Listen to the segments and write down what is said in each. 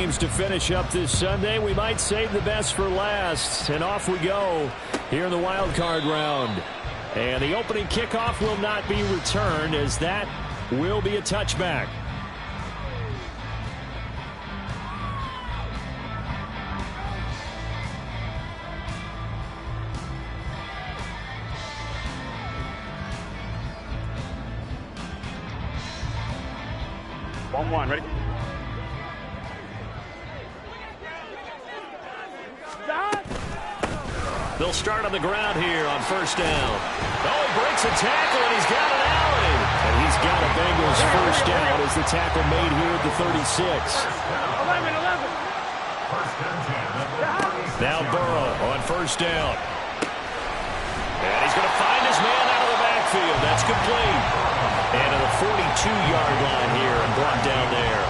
games to finish up this Sunday. We might save the best for last. And off we go here in the wild card round. And the opening kickoff will not be returned, as that will be a touchback. One, ready? They'll start on the ground here on first down. Oh, he breaks a tackle, and he's got an alley. And he's got a Bengals first down as the tackle made here at the 36. 11. Now Burrow on first down. And he's going to find his man out of the backfield. That's complete. And to the 42-yard line here and brought down there.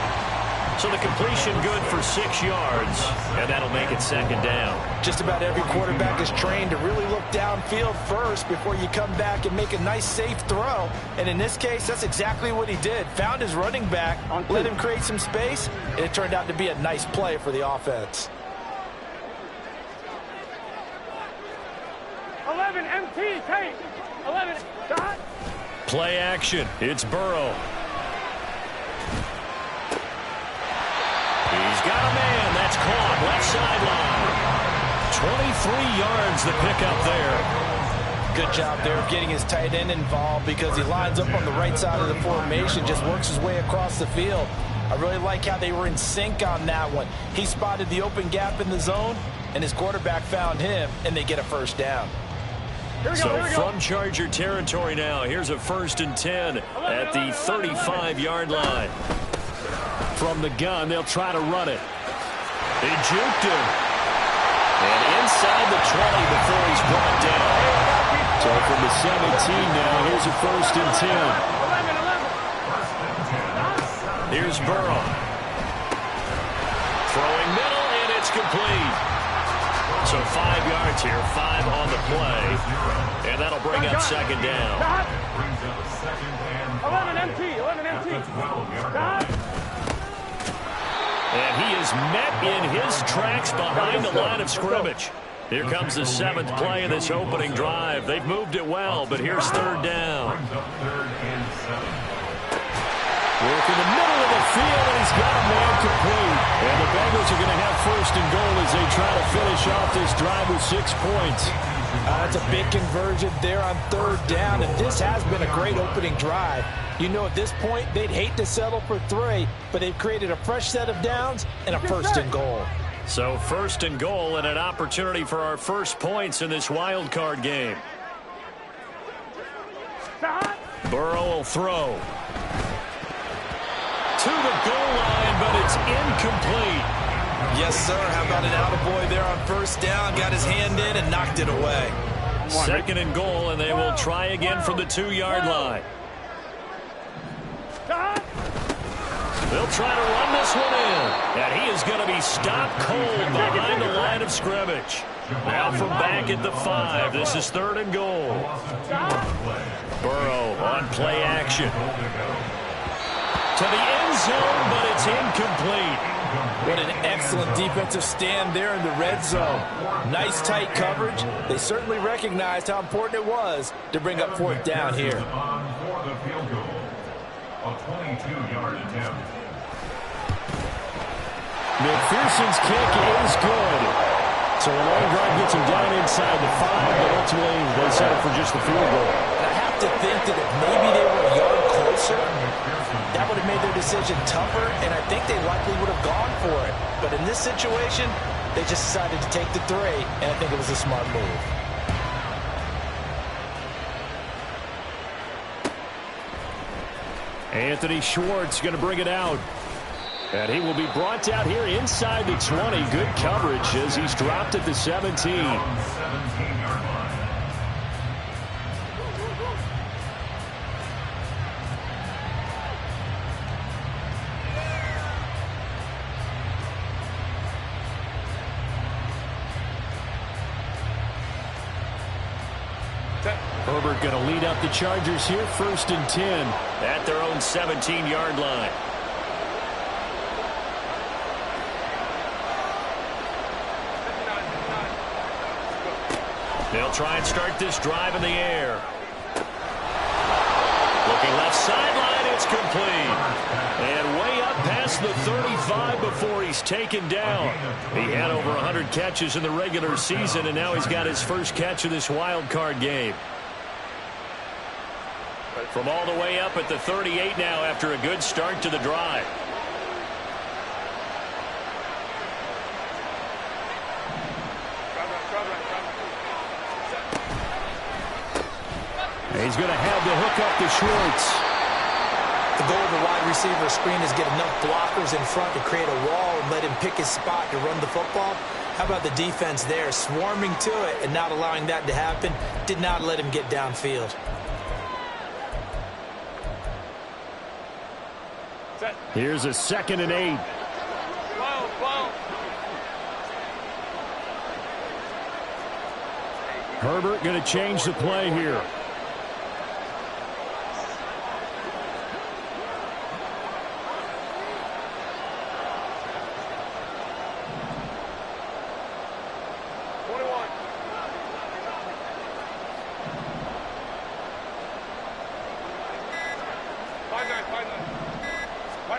So the completion good for 6 yards, and that'll make it second down. Just about every quarterback is trained to really look downfield first before you come back and make a nice, safe throw. And in this case, that's exactly what he did. Found his running back, let him create some space, and it turned out to be a nice play for the offense. 11, MT, tape. 11, dot. Play action. It's Burrow. He's got a man. That's caught. Left sideline. 23 yards the pickup there. Good job there of getting his tight end involved, because he lines up on the right side of the formation, just works his way across the field. I really like how they were in sync on that one. He spotted the open gap in the zone, and his quarterback found him, and they get a first down. So from Charger territory now, here's a 1st and 10 at the 35-yard line. From the gun, they'll try to run it. They juked him. And inside the 20 before he's brought down. So from the 17 now, here's a 1st and 10. Here's Burrow. Throwing middle, and it's complete. So 5 yards here, 5 on the play. And that'll bring up second down. 11 MT. And he is met in his tracks behind the line of scrimmage. Here comes the 7th play of this opening drive. They've moved it well, but here's 3rd down. Work in the middle of the field, and he's got a man complete. And the Bengals are going to have 1st and goal as they try to finish off this drive with 6 points. That's a big conversion there on 3rd down, and this has been a great opening drive. You know, at this point, they'd hate to settle for 3, but they've created a fresh set of downs and a 1st and goal. So 1st and goal and an opportunity for our first points in this wild card game. Burrow will throw. To the goal line, but it's incomplete. Yes, sir. How about an attaboy there on 1st down? Got his hand in and knocked it away. 2nd and goal, and they will try again from the 2-yard line. They'll try to run this one in. And he is going to be stopped cold behind the line of scrimmage. Now from back at the 5. This is 3rd and goal. Burrow on play action. To the end zone, but it's incomplete. What an excellent defensive stand there in the red zone. Nice tight coverage. They certainly recognized how important it was to bring up 4th down here. A 22-yard attempt. McPherson's kick is good. So a long drive gets him down inside the 5, but ultimately they settle for just the field goal. And I have to think that if maybe they were a yard closer, that would have made their decision tougher, and I think they likely would have gone for it. But in this situation, they just decided to take the 3, and I think it was a smart move. Anthony Schwartz going to bring it out. And he will be brought down here inside the 20. Good coverage as he's dropped at the 17. Herbert going to lead up the Chargers here, 1st and 10 at their own 17-yard line. They'll try and start this drive in the air. Looking left sideline, it's complete. And way up past the 35 before he's taken down. He had over 100 catches in the regular season, and now he's got his first catch of this wild card game. From all the way up at the 38 now after a good start to the drive. He's going to have the hook up to Schwartz. The goal of the wide receiver screen is get enough blockers in front to create a wall and let him pick his spot to run the football. How about the defense there, swarming to it and not allowing that to happen? Did not let him get downfield. Here's a 2nd and 8. Herbert going to change the play here.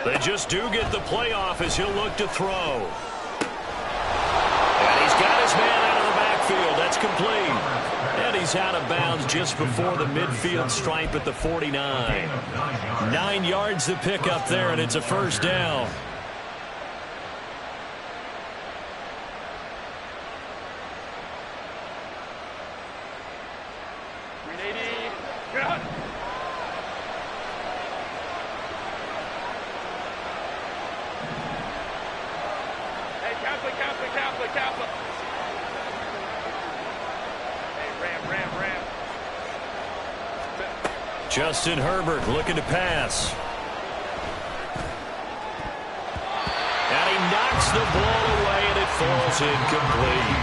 They just do get the playoff as he'll look to throw. And he's got his man out of the backfield. That's complete. And he's out of bounds just before the midfield stripe at the 49. 9 yards to pick up there, and it's a first down. Justin Herbert looking to pass. And he knocks the ball away, and it falls incomplete.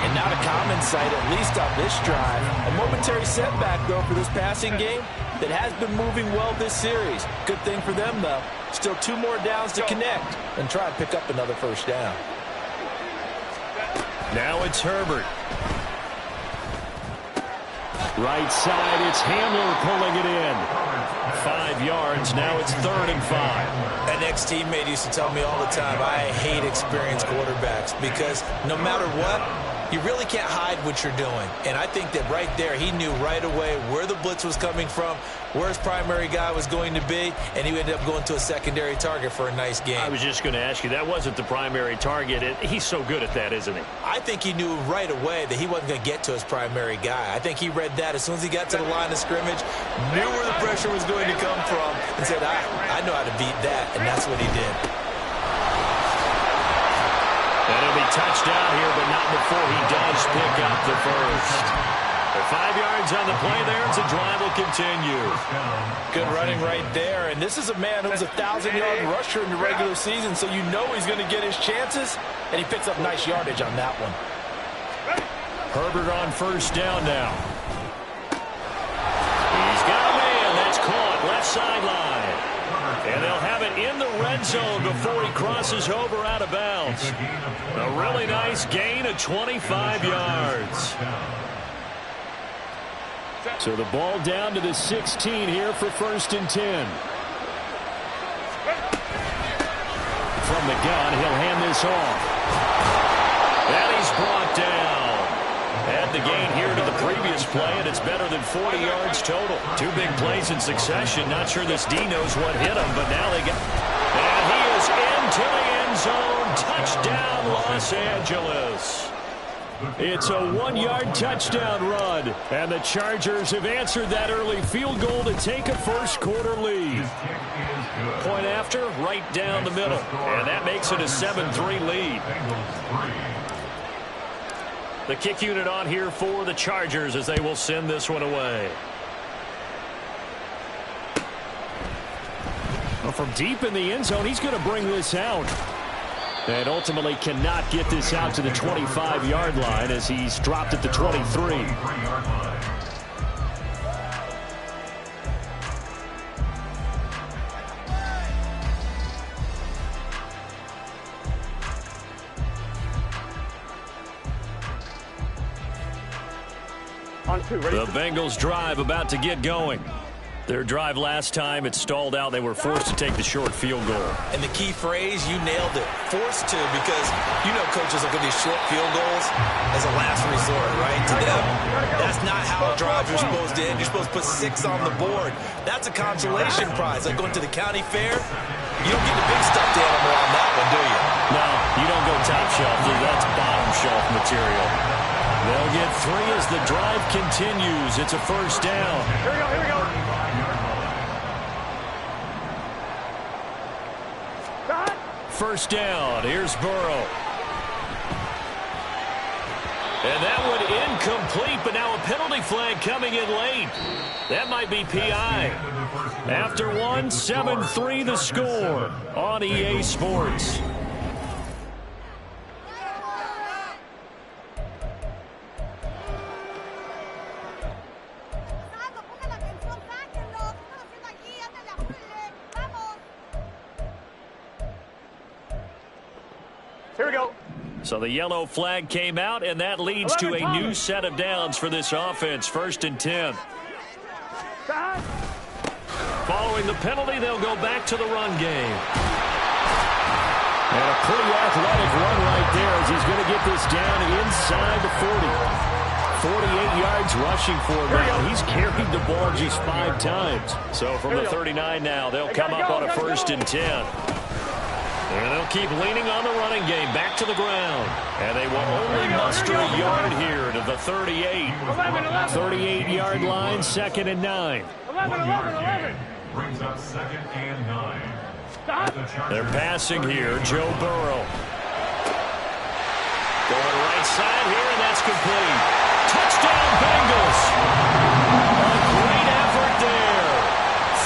And not a common sight, at least on this drive. A momentary setback, though, for this passing game that has been moving well this series. Good thing for them, though. Still 2 more downs to connect and try and pick up another first down. Now it's Herbert. Right side, it's Hamler pulling it in. 5 yards, now it's 3rd and 5. An ex-teammate used to tell me all the time, I hate experienced quarterbacks because no matter what, you really can't hide what you're doing. And I think that right there, he knew right away where the blitz was coming from, where his primary guy was going to be, and he ended up going to a secondary target for a nice game. I was just going to ask you, that wasn't the primary target. He's so good at that, isn't he? I think he knew right away that he wasn't going to get to his primary guy. I think he read that as soon as he got to the line of scrimmage, knew where the pressure was going to come from, and said, I know how to beat that, and that's what he did. And he'll be touchdown here, but not before he does pick up the first. 5 yards on the play there, as the drive will continue. Good running right there, and this is a man who's a 1,000-yard rusher in the regular season, so you know he's going to get his chances, and he picks up nice yardage on that one. Herbert on first down now. He's got a man. That's caught left sideline. And they'll have it in the red zone before he crosses over out of bounds. A really nice gain of 25 yards. So the ball down to the 16 here for 1st and 10. From the gun, he'll hand this off. And he's brought down. Add the gain here to the previous play, and it's better than 40 yards total. 2 big plays in succession. Not sure this D knows what hit him, but now they got... And he is into the end zone. Touchdown, Los Angeles. It's a 1-yard touchdown run, and the Chargers have answered that early field goal to take a first-quarter lead. Point after, right down the middle, and that makes it a 7-3 lead. The kick unit on here for the Chargers as they will send this one away. Well, from deep in the end zone, he's going to bring this out. And ultimately cannot get this out to the 25-yard line as he's dropped at the 23. 1-2, ready? The Bengals drive about to get going. Their drive last time, it stalled out. They were forced to take the short field goal. And the key phrase, you nailed it. Forced to, because you know coaches look at these short field goals as a last resort, right? To them, that's not how a drive you're supposed to end. You're supposed to put 6 on the board. That's a consolation prize. Like going to the county fair, you don't get the big stuffed animal on that one, do you? No, you don't go top shelf. That's bottom shelf material. They'll get 3 as the drive continues. It's a first down. Here we go, here we go. First down. Here's Burrow. And that one incomplete, but now a penalty flag coming in late. That might be PI. After one, 7-3 the score on EA Sports. Here we go. So the yellow flag came out, and that leads to a new set of downs for this offense. 1st and 10. Following the penalty, they'll go back to the run game. And a pretty athletic run right there as he's going to get this down inside the 40. 48 yards rushing for him now. He's carried the ball just 5 times. So from the 39 now, they'll come up on a 1st and 10. And they'll keep leaning on the running game back to the ground. And they will only muster a yard here to the 38. 38-yard line, 2nd and 9. 11. Brings up 2nd and 9. They're passing here. Joe Burrow. Going right side here, and that's complete. Touchdown, Bengals. A great effort there.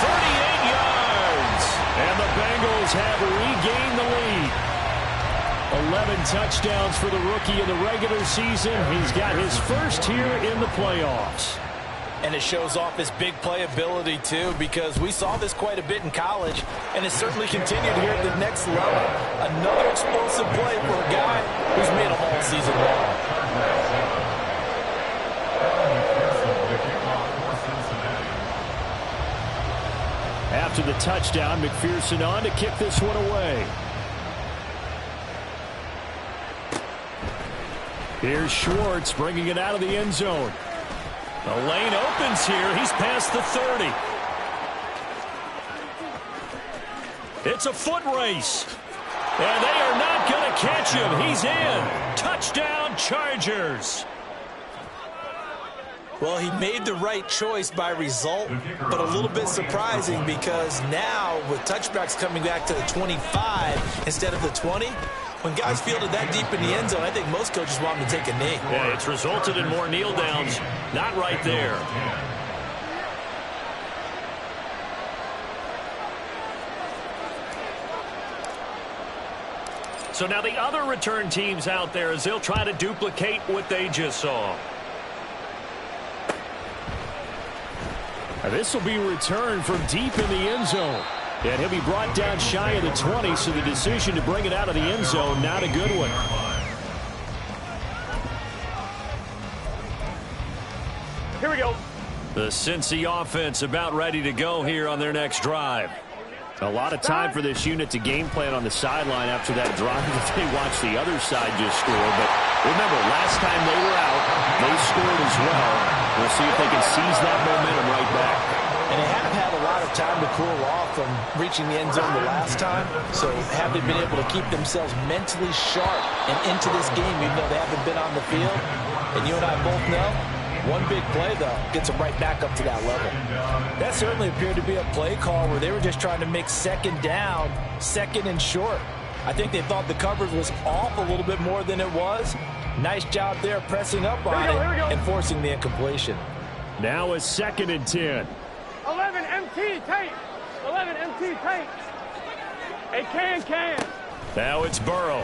38 yards. And the Bengals have regained the lead. 11 touchdowns for the rookie in the regular season. He's got his first here in the playoffs. And it shows off his big playability, too, because we saw this quite a bit in college, and it certainly continued here at the next level. Another explosive play for a guy who's made them all season long. After the touchdown, McPherson on to kick this one away. Here's Schwartz bringing it out of the end zone. The lane opens here. He's past the 30. It's a foot race. And they are not going to catch him. He's in. Touchdown, Chargers. Well, he made the right choice by result, but a little bit surprising because now with touchbacks coming back to the 25 instead of the 20, when guys fielded that deep in the end zone, I think most coaches want them to take a knee. Yeah, it's resulted in more kneel downs. Not right there. So now the other return teams out there as they'll try to duplicate what they just saw. This will be returned from deep in the end zone. And he'll be brought down shy of the 20, so the decision to bring it out of the end zone, not a good one. Here we go. The Cincy offense about ready to go here on their next drive. A lot of time for this unit to game plan on the sideline after that drive if they watch the other side just score. But remember, last time they were out, they scored as well. We'll see if they can seize that momentum right back. And they have had a lot of time to cool off from reaching the end zone the last time. So have they been able to keep themselves mentally sharp and into this game even though they haven't been on the field? And you and I both know, one big play, though, gets them right back up to that level. That certainly appeared to be a play call where they were just trying to make 2nd down, 2nd and short. I think they thought the coverage was off a little bit more than it was. Nice job there pressing up on it and forcing the incompletion. Now a 2nd and 10. 11 MT tape. 11 MT tape. A can. Now it's Burrow.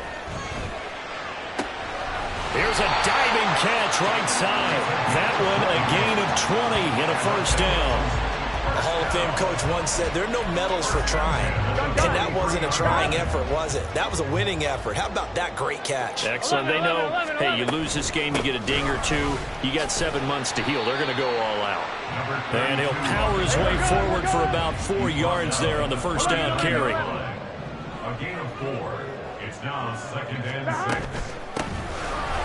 Here's a diving catch right side. That one a gain of 20 and a first down. A Hall of Fame coach once said, there are no medals for trying. And that wasn't a trying effort, was it? That was a winning effort. How about that great catch? Excellent. They know, hey, you lose this game, you get a ding or two. You got 7 months to heal. They're going to go all out. And he'll power his way forward for about 4 yards there on the first down carry. A gain of 4. It's now 2nd and 6.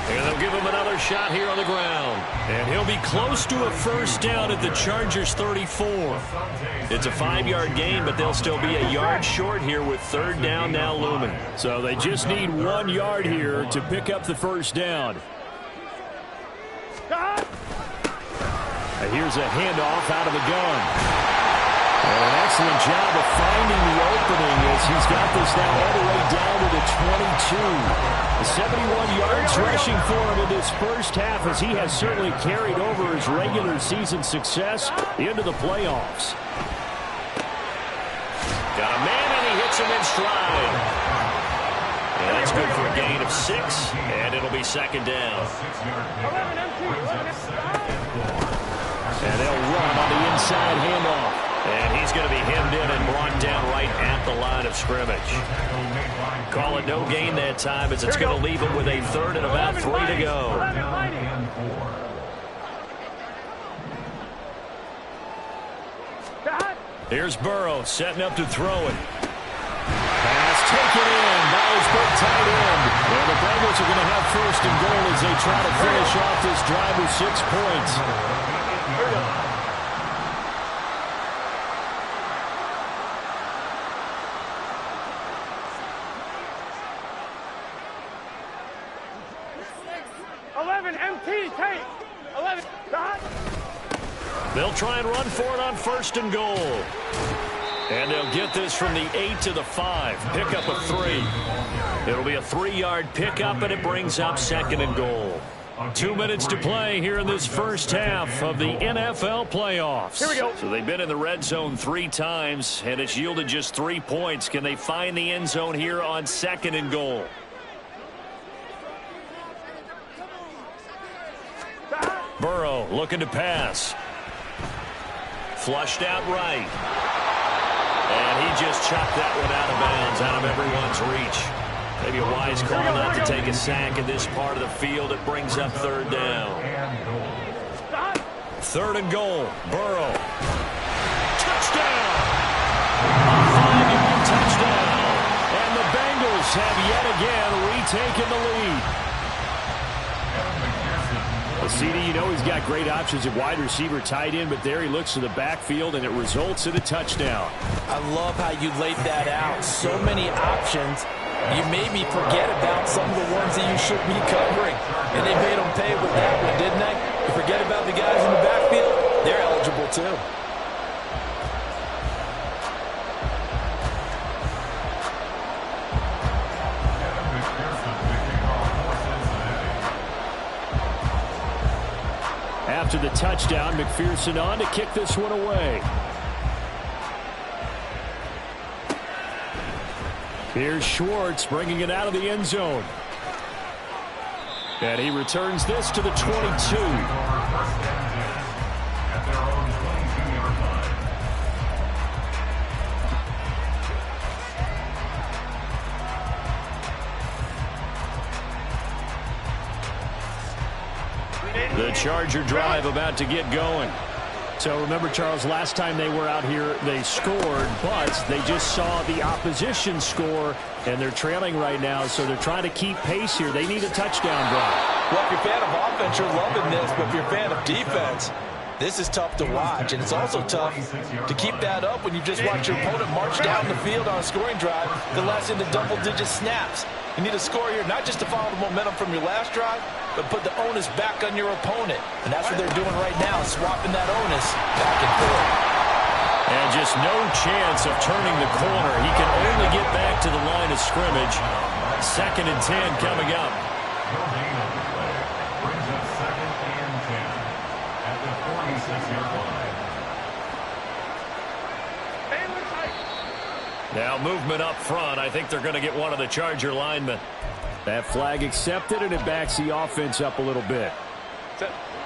And they'll give him another shot here on the ground. And he'll be close to a first down at the Chargers' 34. It's a 5-yard gain, but they'll still be a yard short here with 3rd down now looming. So they just need 1 yard here to pick up the first down. Here's a handoff out of the gun. And an excellent job of finding the opening as he's got this now all the way down to the 22. 71 yards rushing for him in this first half as he has certainly carried over his regular season success into the playoffs. Got a man and he hits him in stride. And that's good for a gain of 6, and it'll be 2nd down. And they'll run on the inside handoff. And he's going to be hemmed in and brought down right at the line of scrimmage. Call it no gain that time as it's going to leave him with a 3rd and about 3 to go. Here's Burrow setting up to throw it. Pass taken in by his big tight end. And the Bengals are going to have 1st and goal as they try to finish off this drive with 6 points. They'll try and run for it on 1st and goal. And they'll get this from the 8 to the 5. Pickup of 3. It'll be a 3-yard pickup, and it brings up 2nd and goal. 2 minutes to play here in this first half of the NFL playoffs. Here we go. So they've been in the red zone 3 times, and it's yielded just 3 points. Can they find the end zone here on 2nd and goal? Burrow looking to pass. Flushed out right. And he just chopped that one out of bounds, out of everyone's reach. Maybe a wise call not to take a sack in this part of the field. It brings up 3rd down. 3rd and goal. Burrow. Touchdown! A 5-yard touchdown. And the Bengals have yet again retaken the lead. Well, CD, you know he's got great options at wide receiver, tight end, but there he looks to the backfield, and it results in a touchdown. I love how you laid that out. So many options. You made me forget about some of the ones that you should be covering. And they made them pay with that one, didn't they? You forget about the guys in the backfield, they're eligible too. After the touchdown, McPherson on to kick this one away. Here's Schwartz bringing it out of the end zone. And he returns this to the 22. The Charger drive about to get going. So remember, Charles, last time they were out here, they scored, but they just saw the opposition score, and they're trailing right now, so they're trying to keep pace here. They need a touchdown drive. Well, if you're a fan of offense, you're loving this, but if you're a fan of defense, this is tough to watch, and it's also tough to keep that up when you just watch your opponent march down the field on a scoring drive that lasts into double-digit snaps. You need a score here, not just to follow the momentum from your last drive, but put the onus back on your opponent. And that's what they're doing right now, swapping that onus back and forth. And just no chance of turning the corner. He can only get back to the line of scrimmage. 2nd and 10 coming up. Brings up 2nd and 10 at the 46-yard line. Now movement up front. I think they're going to get one of the Charger linemen. That flag accepted, and it backs the offense up a little bit.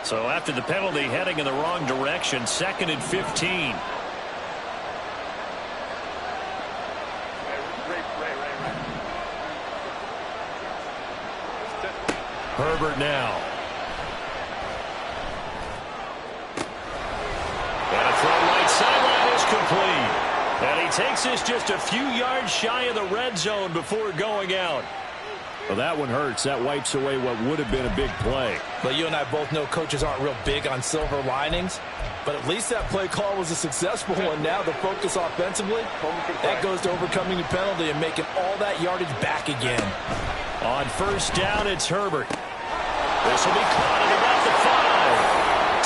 So after the penalty, heading in the wrong direction, 2nd and 15. Herbert now. And a throw right sideline is complete. And he takes this just a few yards shy of the red zone before going out. Well, that one hurts. That wipes away what would have been a big play. But you and I both know coaches aren't real big on silver linings. But at least that play call was a successful one. Now the focus offensively, that goes to overcoming the penalty and making all that yardage back again. On first down, it's Herbert. This will be caught at about the 5.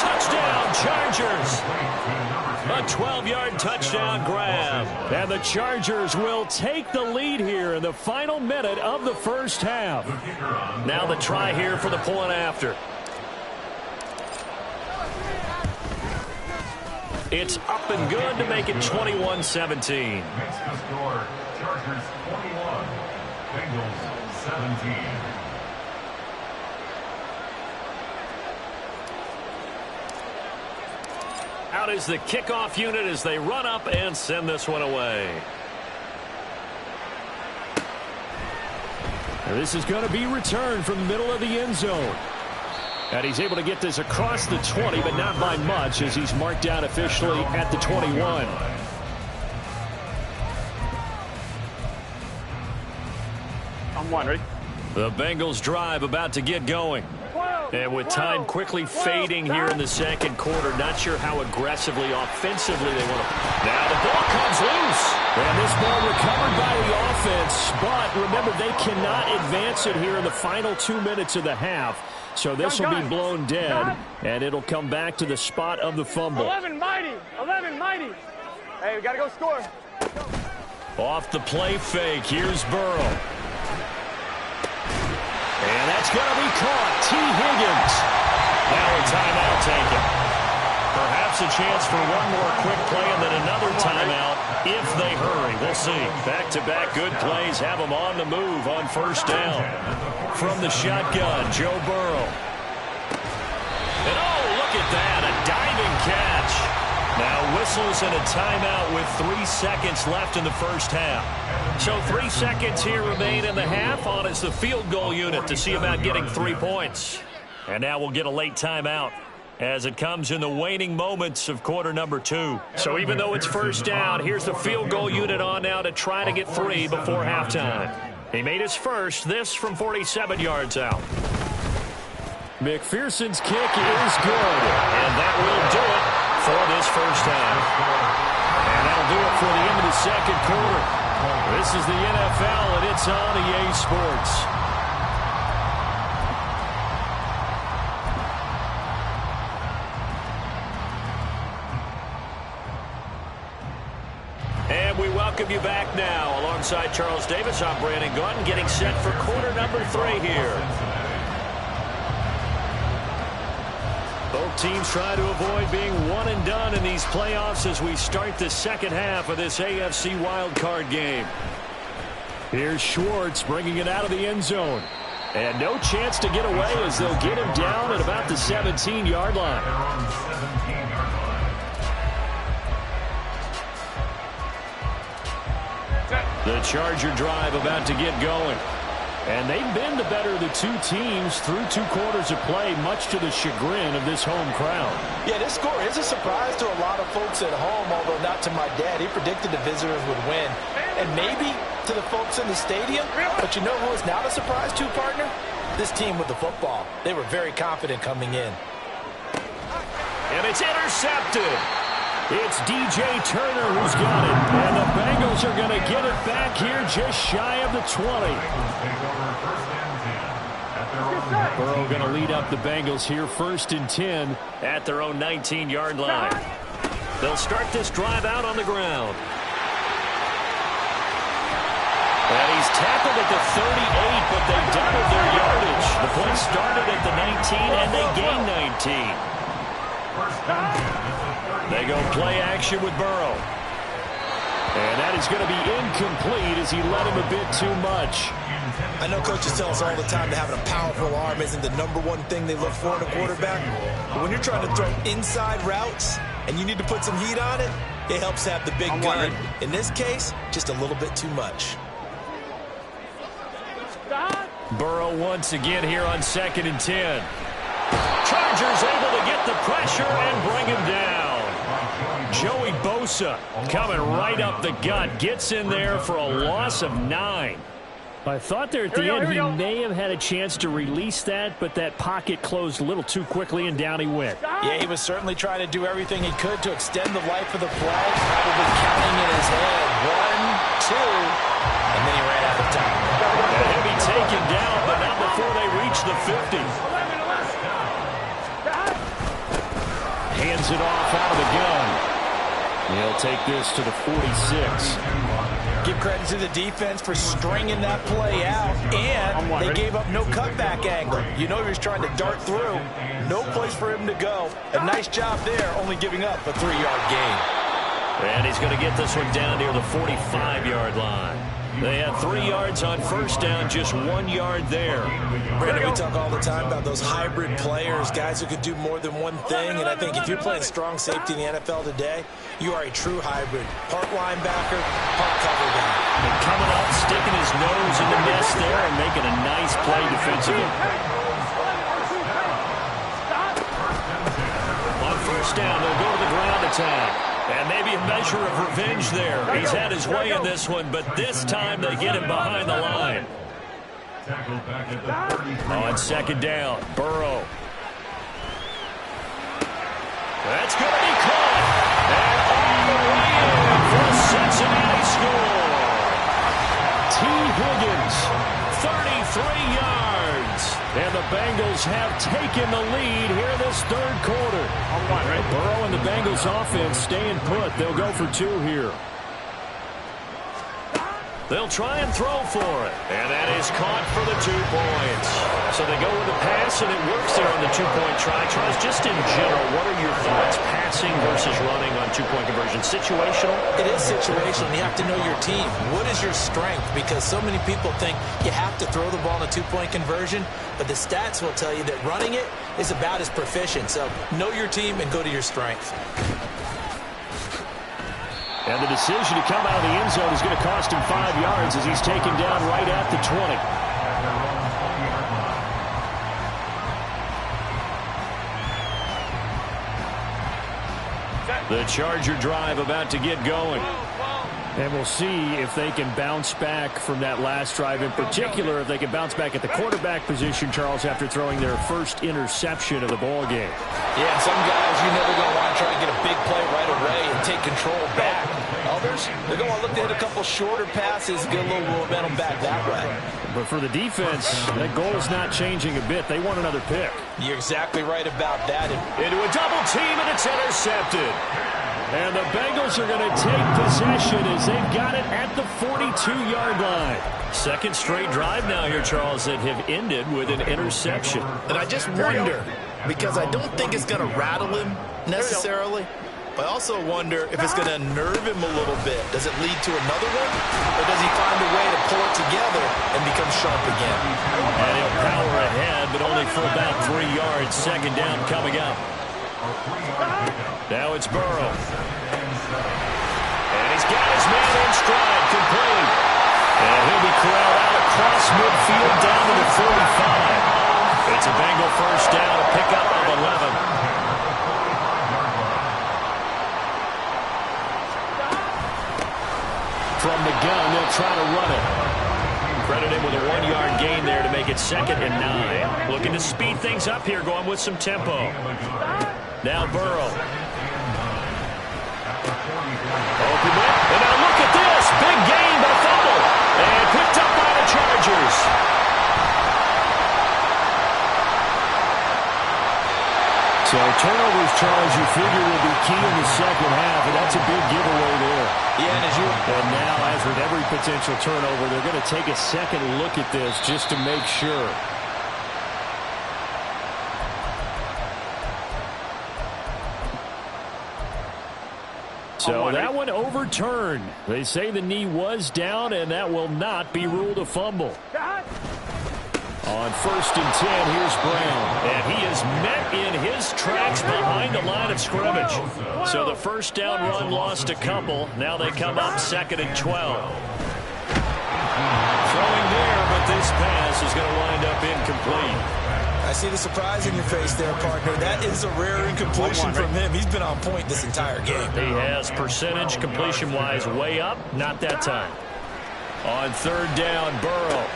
Touchdown, Chargers. A 12-yard touchdown grab. And the Chargers will take the lead here in the final minute of the first half. Now the try here for the point after. It's up and good to make it 21-17. Makes the score Chargers 21, Bengals 17. Out is the kickoff unit as they run up and send this one away. And this is going to be returned from the middle of the end zone. And he's able to get this across the 20, but not by much as he's marked out officially at the 21. I'm one, ready? The Bengals drive about to get going. And with time quickly fading here in the second quarter, not sure how aggressively, offensively they want to. Now the ball comes loose. And this ball recovered by the offense. But remember, they cannot advance it here in the final 2 minutes of the half. So this will be blown dead, and it'll come back to the spot of the fumble. 11 mighty. 11 mighty. Hey, we got to go score. Off the play fake, here's Burrow. And that's going to be caught. T. Higgins. Now a timeout taken. Perhaps a chance for one more quick play and then another timeout if they hurry. We'll see. Back-to-back good plays have them on the move on first down. From the shotgun, Joe Burrow. And oh, look at that. A diving catch. Now whistles and a timeout with 3 seconds left in the first half. So 3 seconds here remain in the half. On is the field goal unit to see about getting 3 points. And now we'll get a late timeout as it comes in the waning moments of quarter number 2. So even though it's first down, here's the field goal unit on now to try to get 3 before halftime. He made his first, this from 47 yards out. McPherson's kick is good. And that will do it for this first half. And that'll do it for the end of the second quarter. This is the NFL, and it's on EA Sports. And we welcome you back now. Alongside Charles Davis, I'm Brandon Gaudin, getting set for quarter number 3 here. Both teams try to avoid being one and done in these playoffs as we start the second half of this AFC wildcard game. Here's Schwartz bringing it out of the end zone. And no chance to get away as they'll get him down at about the 17-yard line. The Charger drive about to get going. And they've been the better of the two teams through 2 quarters of play, much to the chagrin of this home crowd. Yeah, this score is a surprise to a lot of folks at home, although not to my dad. He predicted the visitors would win. And maybe to the folks in the stadium. But you know who is not a surprise to, partner? This team with the football. They were very confident coming in. And it's intercepted. It's DJ Turner who's got it. And the Bengals are going to get it back here just shy of the 20. Burrow going to lead up the Bengals here, 1st and 10 at their own 19-yard line. They'll start this drive out on the ground. And he's tackled at the 38, but they doubled their yardage. The play started at the 19, and they gained 19. They go play action with Burrow. And that is going to be incomplete as he led him a bit too much. I know coaches tell us all the time that having a powerful arm isn't the #1 thing they look for in a quarterback. But when you're trying to throw inside routes and you need to put some heat on it, it helps have the big gun. In this case, just a little bit too much. Burrow once again here on 2nd and 10. Chargers able to get the pressure and bring him down. Joey Bosa coming right up the gut. Gets in there for a loss of 9. I thought there at the end he may have had a chance to release that, but that pocket closed a little too quickly, and down he went. Yeah, he was certainly trying to do everything he could to extend the life of the play, probably counting in his head. 1, 2, and then he ran out of time. And he'll be taken down, but not before they reach the 50. Hands it off out of the gun. He'll take this to the 46. Give credit to the defense for stringing that play out, and they gave up no cutback angle. You know he was trying to dart through. No place for him to go. A nice job there, only giving up a 3-yard gain. And he's going to get this one down near the 45-yard line. They had 3 yards on first down, just 1 yard there. Brandon, we talk all the time about those hybrid players, guys who could do more than one thing, and I think if you're playing strong safety in the NFL today, you are a true hybrid. Part linebacker, part cover guy. And coming up, sticking his nose in the nest there and making a nice play defensively. On first down, they'll go to the ground attack. And maybe a measure of revenge there. He's had his way in this one, but this time they get him behind the line. On 2nd down, Burrow. That's going to be caught. And all the way in for a Cincinnati score. T. Higgins, 33 yards. And the Bengals have taken the lead here this 3rd quarter. Burrow and the Bengals offense staying put. They'll go for 2 here. They'll try and throw for it. And that is caught for the 2 points. So they go with the pass, and it works there on the 2-point try. Tries just in general, what are your thoughts? Passing versus running on 2-point conversion. Situational? It is situational. You have to know your team. What is your strength? Because so many people think you have to throw the ball in a 2-point conversion, but the stats will tell you that running it is about as proficient. So know your team and go to your strength. And the decision to come out of the end zone is going to cost him 5 yards as he's taken down right at the 20. The Charger drive about to get going. And we'll see if they can bounce back from that last drive. In particular, if they can bounce back at the quarterback position, Charles, after throwing their first interception of the ball game. Yeah, some guys, you're never going to want to try to get a big play right away and take control back. Others, they're going to look to hit a couple shorter passes, get a little momentum back that way. But for the defense, that goal is not changing a bit. They want another pick. You're exactly right about that. Into a double team, and it's intercepted. And the Bengals are going to take possession as they've got it at the 42-yard line. 2nd straight drive now here, Charles, that have ended with an interception. And I just wonder, because I don't think it's going to rattle him necessarily, but I also wonder if it's going to unnerve him a little bit. Does it lead to another one, or does he find a way to pull it together and become sharp again? And he'll power ahead, but only for about 3 yards. 2nd down coming up. Now it's Burrow. And he's got his man in stride, complete. And he'll be corralled out across midfield down to the 45. It's a Bengal first down, a pickup of 11. From the gun, they'll try to run it. Credit him with a 1-yard gain there to make it 2nd and 9. Looking to speed things up here, going with some tempo. Now Burrow. Open it. And now look at this. Big gain, but a fumble. And picked up by the Chargers. So turnovers, Charles, you figure will be key in the 2nd half, and that's a big giveaway there. Yeah, and now, as with every potential turnover, they're going to take a second look at this just to make sure. So that one overturned. They say the knee was down, and that will not be ruled a fumble. On 1st and 10, here's Brown. And he is met in his tracks behind the line of scrimmage. So the first down run lost a couple. Now they come up 2nd and 12. Throwing there, but this pass is going to wind up incomplete. I see the surprise in your face there, partner. That is a rare incompletion from him. He's been on point this entire game. He has percentage completion-wise way up. Not that time. On third down, Burrow.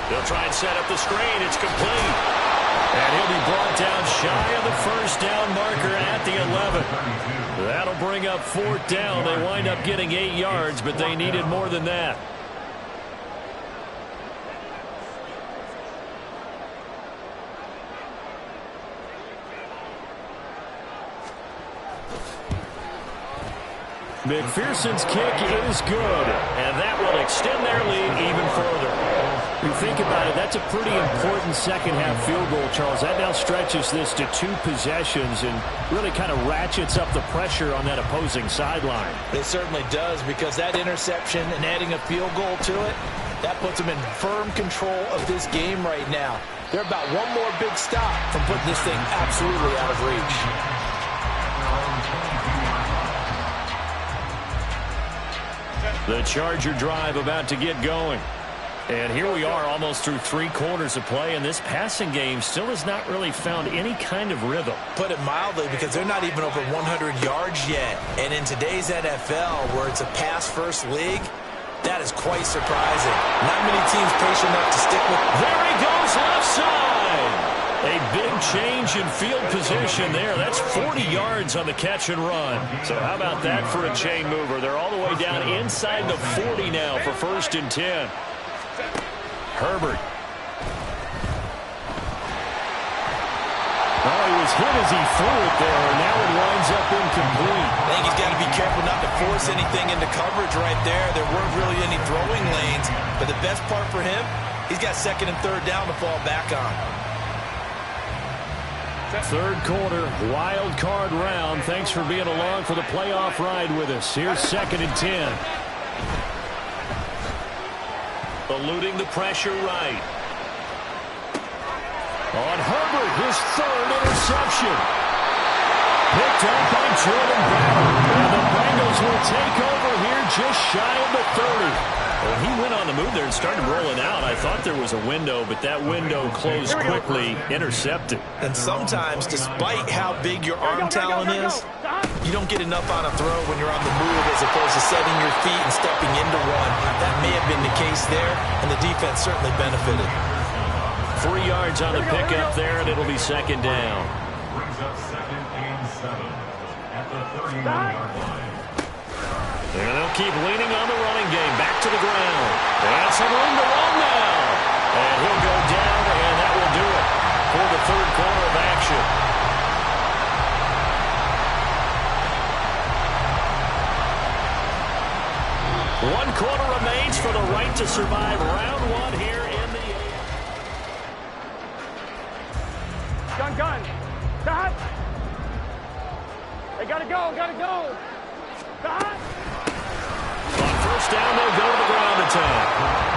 They'll try and set up the screen. It's complete. And he'll be brought down shy of the first down marker at the 11. That'll bring up fourth down. They wind up getting 8 yards, but they needed more than that. McPherson's kick is good, and that will extend their lead even further. If you think about it, that's a pretty important second-half field goal, Charles. That now stretches this to 2 possessions and really kind of ratchets up the pressure on that opposing sideline. It certainly does, because that interception and adding a field goal to it, that puts them in firm control of this game right now. They're about one more big stop from putting this thing absolutely out of reach. The Charger drive about to get going. And here we are almost through 3 quarters of play, and this passing game still has not really found any kind of rhythm. Put it mildly, because they're not even over 100 yards yet. And in today's NFL, where it's a pass-first league, that is quite surprising. Not many teams patient enough to stick with. There he goes, left side. A big change in field position there. That's 40 yards on the catch and run. So how about that for a chain mover? They're all the way down inside the 40 now for 1st and 10. Herbert. Oh, he was hit as he threw it there, and now it winds up incomplete. I think he's got to be careful not to force anything into coverage right there. There weren't really any throwing lanes, but the best part for him, he's got 2nd and 3rd down to fall back on. Third quarter, wild card round. Thanks for being along for the playoff ride with us. Here's 2nd and 10. Eluding the pressure right. On Herbert, his 3rd interception. Picked up by Jordan Battle. And the Bengals will take over here just shy of the 30. Well, he went on the move there and started rolling out. I thought there was a window, but that window closed quickly, intercepted. And sometimes, despite how big your arm talent is, you don't get enough on a throw when you're on the move as opposed to setting your feet and stepping into one. That may have been the case there, and the defense certainly benefited. 3 yards on the pickup there, and it'll be 2nd down. Brings up 2nd and 7 at the 31-yard line. And they'll keep leaning on the running game. Back to the ground. And some room to run now. And he'll go down, and that will do it for the 3rd quarter of action. One quarter remains for the right to survive round 1 here in the Gun. Stop. They gotta go. Stop. On 1st down, they'll go to the ground attack.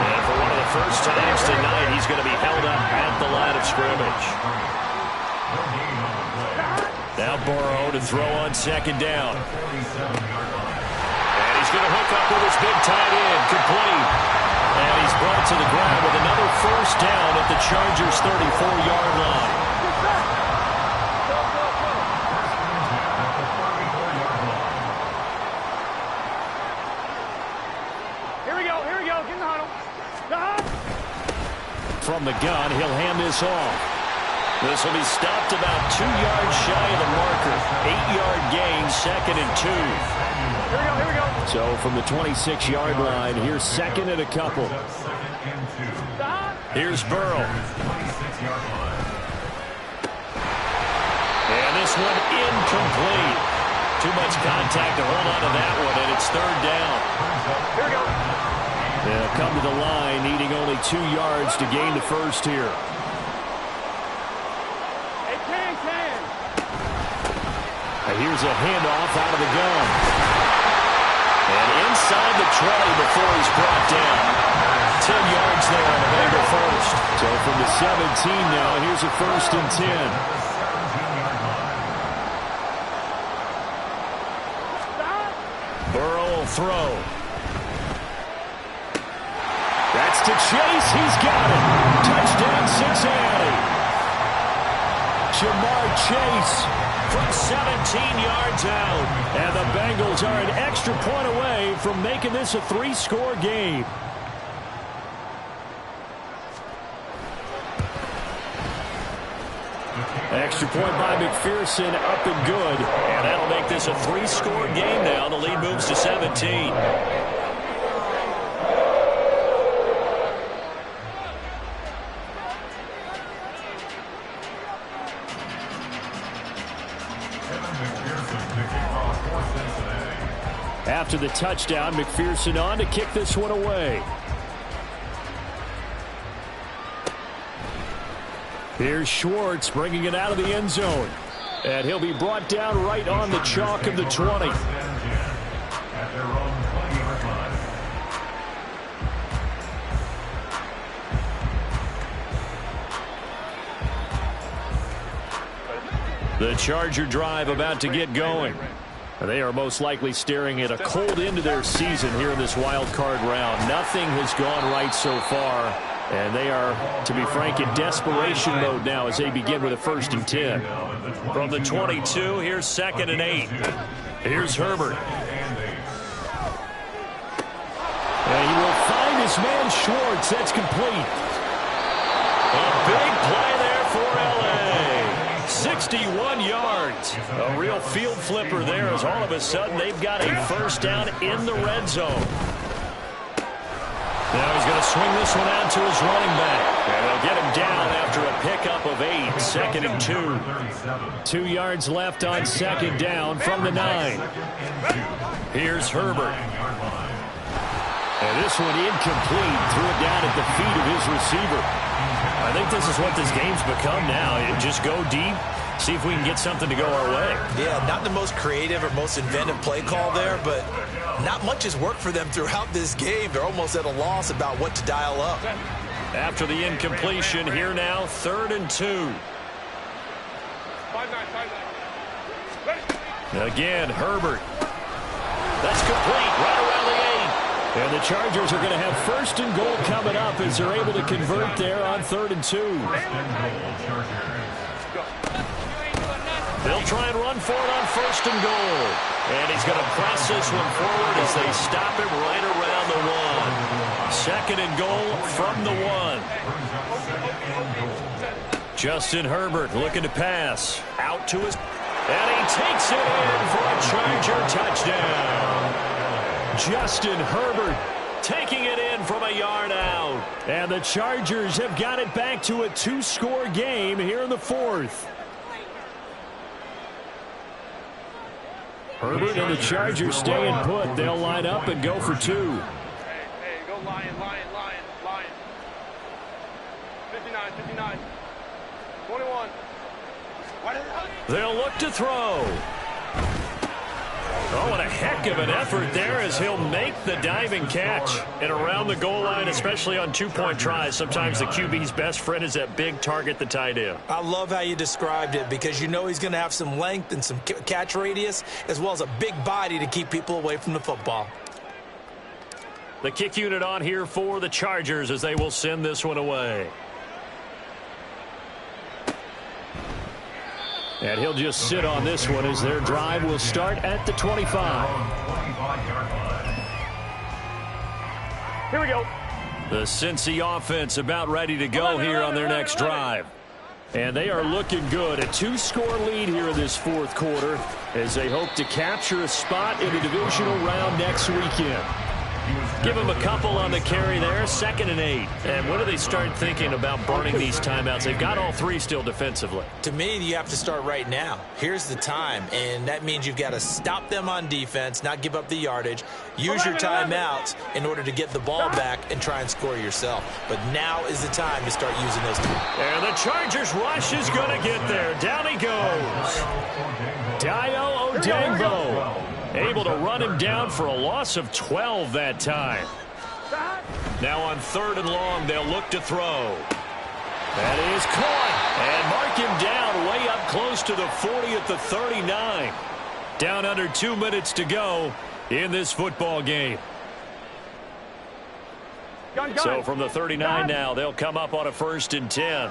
And for one of the first times tonight, he's going to be held up at the line of scrimmage. Now Burrow to throw on 2nd down. And he's going to hook up with his big tight end, complete. And he's brought to the ground with another 1st down at the Chargers' 34-yard line. From the gun, he'll hand this off. This will be stopped about 2 yards shy of the marker. 8-yard gain, 2nd and 2. Here we go. So from the 26-yard line, here's 2nd and a couple. Here's Burrow. And this one incomplete. Too much contact to hold on to that one, and it's 3rd down. Here we go. They'll come to the line, needing only 2 yards to gain the 1st here. Hey, can. Here's a handoff out of the gun. And inside the 20 before he's brought down. 10 yards there on the Bengal 1st. So from the 17 now, here's a 1st and 10. Burrow will throw. That's Looks to Chase. He's got it. Touchdown, Cincinnati. Jamar Chase from 17 yards out. And the Bengals are an extra point away from making this a 3-score game. Extra point by McPherson, up and good. And that'll make this a 3-score game now. The lead moves to 17. After the touchdown, McPherson on to kick this one away. Here's Schwartz bringing it out of the end zone. And he'll be brought down right on the chalk of the 20. The Charger drive about to get going. They are most likely staring at a cold end to their season here in this wild card round. Nothing has gone right so far, and they are, to be frank, in desperation mode now as they begin with a 1st and 10. From the 22, here's 2nd and 8. Here's Herbert. And he will find his man Schwartz. That's complete. A big play there for L.A. 61 yards. A real field flipper there as all of a sudden they've got a 1st down in the red zone. Now he's going to swing this one out to his running back. And they'll get him down after a pickup of 8. 2nd and 2. 2 yards left on 2nd down from the 9. Here's Herbert. And this one incomplete. Threw it down at the feet of his receiver. I think this is what this game's become now. Just go deep, see if we can get something to go our way. Yeah, not the most creative or most inventive play call there, but not much has worked for them throughout this game. They're almost at a loss about what to dial up. After the incompletion, here now, 3rd and 2. Again, Herbert. That's complete, right around the 8. And the Chargers are going to have 1st and goal coming up as they're able to convert there on 3rd and 2. They'll try and run for it on 1st and goal. And he's going to press this one forward as they stop him right around the 1. 2nd and goal from the 1. Justin Herbert looking to pass. Out to his... And he takes it in for a Charger touchdown. Justin Herbert taking it in from a yard out. And the Chargers have got it back to a 2-score game here in the 4th. Herbert and the Chargers staying put. They'll line up and go for 2. Hey, go Lion. 59. 21. They'll look to throw. Oh, what a heck of an effort there as he'll make the diving catch. And around the goal line, especially on 2-point tries, sometimes the QB's best friend is that big target, the tight end. I love how you described it because you know he's going to have some length and some catch radius as well as a big body to keep people away from the football. The kick unit on here for the Chargers as they will send this one away. And he'll just sit on this one as their drive will start at the 25. Here we go. The Cincy offense about ready to go here on their next drive. And they are looking good. A 2-score lead here in this 4th quarter as they hope to capture a spot in the divisional round next weekend. Give them a couple on the carry there, 2nd and 8. And when do they start thinking about burning these timeouts? They've got all 3 still defensively. To me, you have to start right now. Here's the time, and that means you've got to stop them on defense, not give up the yardage, use your timeouts in order to get the ball back and try and score yourself. But now is the time to start using those timeouts. And the Chargers rush is going to get there. Down he goes. Dayo Odeyingbo. Able to run him down for a loss of 12 that time. Now on 3rd and long, they'll look to throw. That is caught. And mark him down way up close to the 40 at the 39. Down under 2 minutes to go in this football game. Gun. So from the 39 now, they'll come up on a 1st and 10.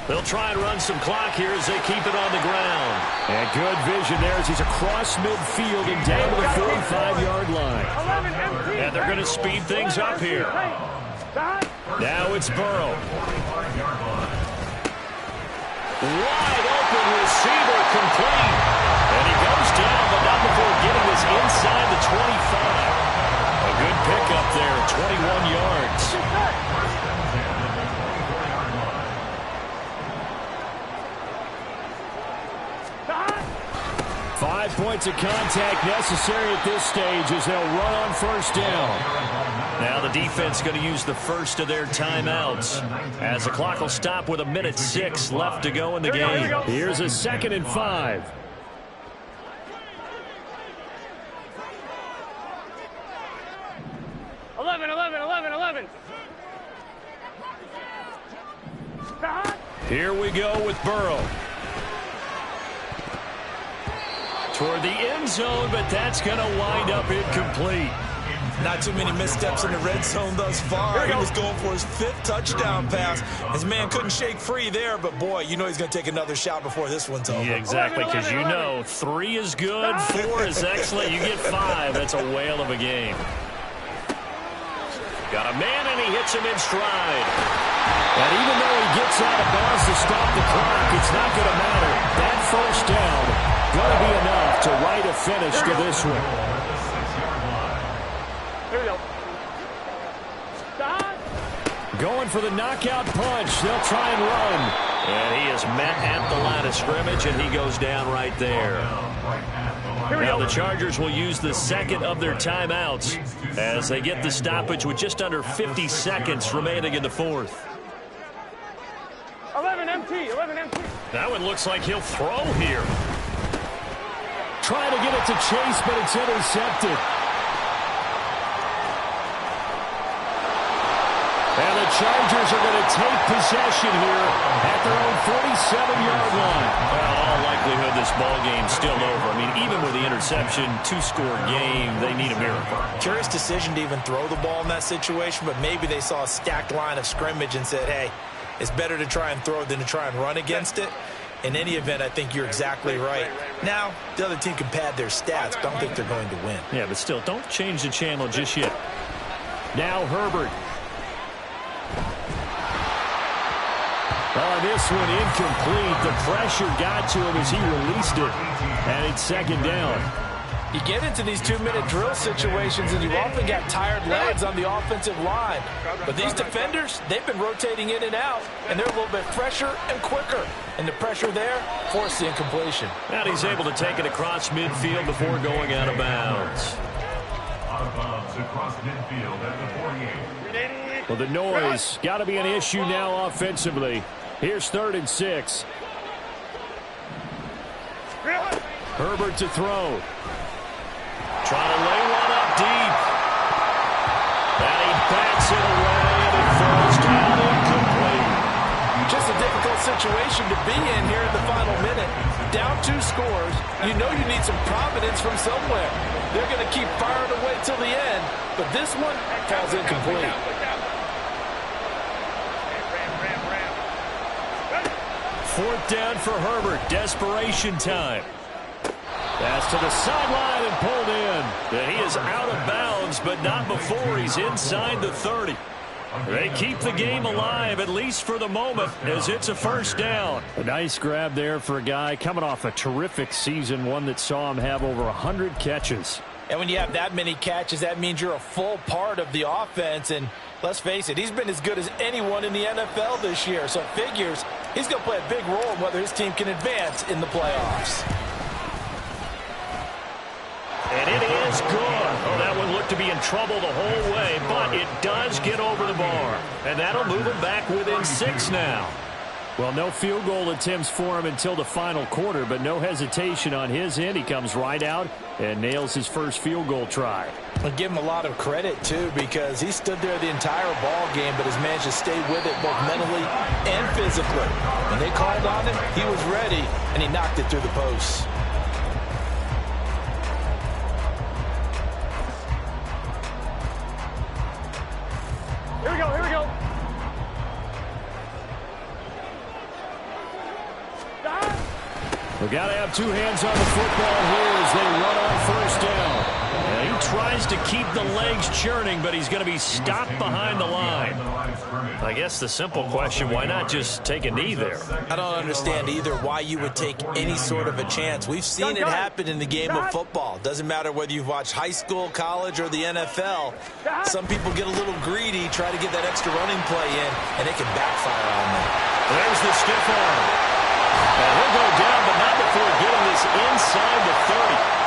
They'll try and run some clock here as they keep it on the ground. And good vision there as he's across midfield and down to the 45-yard line. And they're going to speed things up here. Now it's Burrow. Wide open receiver complete. And he goes down, but not before getting this inside the 25. A good pickup there, 21 yards. 5 points of contact necessary at this stage as they'll run on 1st down. Now the defense going to use the first of their timeouts as the clock will stop with 1:06 left to go in the game. Here's a 2nd and 5. Here we go with Burrow. Toward the end zone, but that's going to wind up incomplete. Not too many missteps in the red zone thus far. He was going for his 5th touchdown pass. His man couldn't shake free there, but boy, you know he's going to take another shot before this one's over. Yeah, exactly, because you know 3 is good, 4 is excellent. You get 5. That's a whale of a game. Got a man, and he hits him in stride. And even though he gets out of bounds to stop the clock, it's not going to matter. That 1st down going to be enough to write a finish to this one. Here we go. Going for the knockout punch. They'll try and run. And he is met at the line of scrimmage, and he goes down right there. Now the Chargers will use the 2nd of their timeouts as they get the stoppage with just under 50 seconds remaining in the 4th. 11 MT. That one looks like he'll throw here. Trying to get it to Chase, but it's intercepted. And the Chargers are going to take possession here at their own 47-yard line. Well, in all likelihood, this ball game's still over. I mean, even with the interception, 2-score game, they need a miracle. Curious decision to even throw the ball in that situation, but maybe they saw a stacked line of scrimmage and said, hey, it's better to try and throw than to try and run against it. In any event, I think you're exactly right. Now, the other team can pad their stats, but I don't think they're going to win. Yeah, but still, don't change the channel just yet. Now Herbert. On this one, incomplete. The pressure got to him as he released it. And it's 2nd down. You get into these 2-minute drill situations, and you've often got tired legs on the offensive line. But these defenders, they've been rotating in and out, and they're a little bit fresher and quicker. And the pressure there forced the incompletion. And he's able to take it across midfield before going out of bounds. Out of bounds across midfield at the 48. Well, the noise got to be an issue now offensively. Here's 3rd and 6. Herbert to throw. Trying to lay one up deep. And he backs it away, and it falls down incomplete. Just a difficult situation to be in here in the final minute. Down 2 scores. You know you need some providence from somewhere. They're going to keep firing away till the end, but this one falls incomplete. 4th down for Herbert. Desperation time. Pass to the sideline and pulled in. And he is out of bounds, but not before he's inside the 30. They keep the game alive, at least for the moment, as it's a 1st down. A nice grab there for a guy coming off a terrific season, one that saw him have over 100 catches. And when you have that many catches, that means you're a full part of the offense. And let's face it, he's been as good as anyone in the NFL this year. So it figures he's going to play a big role in whether his team can advance in the playoffs. And it is good. Oh, that one looked to be in trouble the whole way, but it does get over the bar. And that'll move him back within 6 now. Well, no field goal attempts for him until the final quarter, but no hesitation on his end. He comes right out and nails his first field goal try. I'll give him a lot of credit, too, because he stood there the entire ball game, but has managed to stay with it both mentally and physically. When they called on him, he was ready, and he knocked it through the posts. They've got to have two hands on the football here as they run on first down. And he tries to keep the legs churning, but he's going to be stopped behind the line. I guess the simple question, why not just take a knee there? I don't understand either why you would take any sort of a chance. We've seen it happen in the game of football. Doesn't matter whether you've watched high school, college, or the NFL. Some people get a little greedy, try to get that extra running play in, and it can backfire on them. There's the stiff arm. And he'll go down, but not before getting this inside the 30.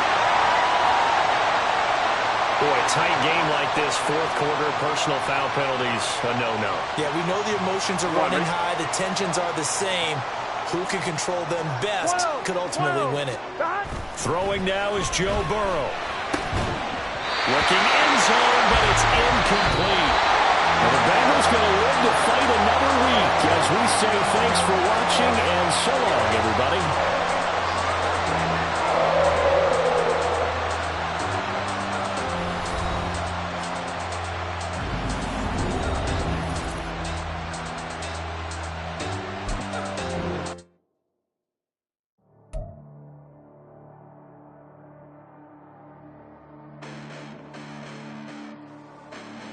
Boy, tight game like this, fourth quarter, personal foul penalties, a no-no. Yeah, we know the emotions are running high, the tensions are the same. Who can control them best could ultimately win it. Throwing now is Joe Burrow. Looking end zone, but it's incomplete. And the Bengals going to live to fight another week as we say thanks for watching and so long.